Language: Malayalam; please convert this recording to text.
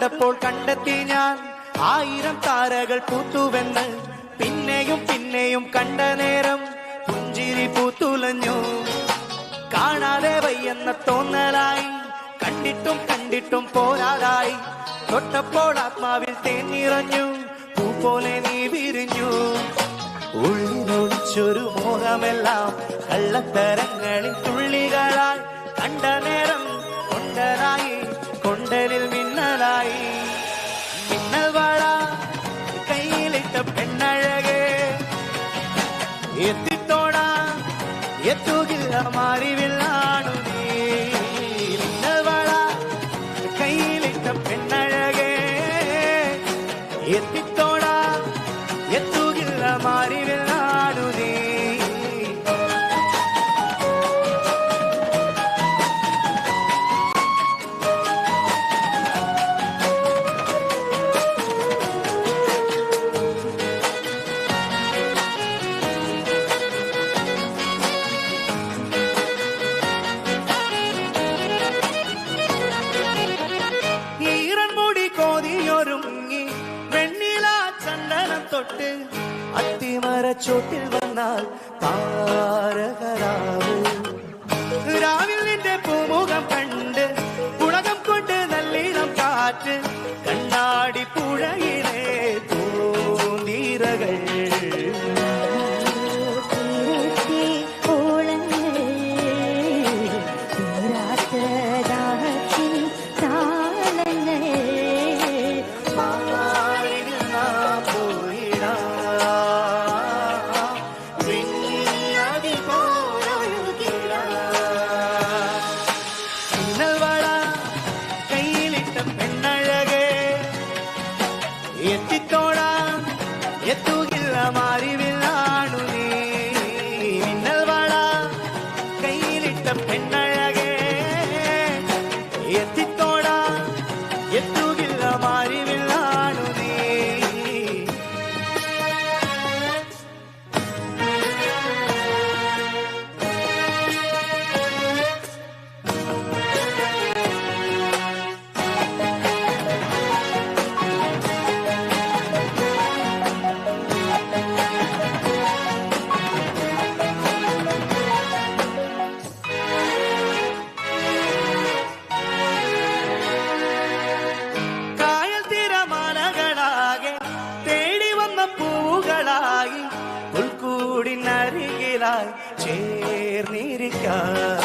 കണ്ടപ്പോൾ കണ്ടെത്തി ഞാൻ 1000 താരകൾ പൂത്തുവെന്ന്. പിന്നെയും പിന്നെയും കണ്ട നേരം പുഞ്ചിരി പൂത്തുലഞ്ഞു. കാണാതെ വയ്യെന്ന തോന്നലായി, കണ്ടിട്ടും കണ്ടിട്ടും പോരാതായി. തൊട്ടപ്പോൾ ആത്മാവിൽ തേൻ നിറഞ്ഞു, പൂ പോലെ നീ വിരിഞ്ഞു. ഉള്ളിലൊളിച്ചൊരു മോഹമെല്ലാം കള്ളത്തരങ്ങളിൽ തുള്ളികളായി. കണ്ട നേരം കൊണ്ടനായി, കൊണ്ടലിൽ മിന്നലായി. മിന്നൽ വള കയ്യിലിട്ട പെണ്ണഴകേ, എത്തിത്തോടാ എത്തുകില്ല മാറിവില്ലാണു നീ. മിന്നൽ വള കയ്യിലിട്ട പെണ്ണഴകേ, എത്തിത്തോടാ എത്തുകില്ല മാറിവില്ലാണു നീ. വെണ്ണില ചന്ദനം തൊട്ട് അത്തിമരച്ചോട്ടിൽ വന്നാൽ താരകരാവ്. രാവിൽ നിന്റെ പൂമുഖം കണ്ട് പുളകം കൊണ്ട് നല്ലിടം കാറ്റ്. കണ്ണാടി പുഴയിലെ പൂന്തീരകൾ എത്തിത്തോടാ എത്തുകില്ല മാറിവില്ലാണു നീ. മിന്നൽ വള കയ്യിലിട്ട പെണ്ണഴകേ, എത്തിത്തോടാ എത്തുകില്ല മാറിവില്ലാണു നീ. പൂവുകളായി പുൽക്കൂടിനരികിലായി ചേർന്നിരിക്കാം.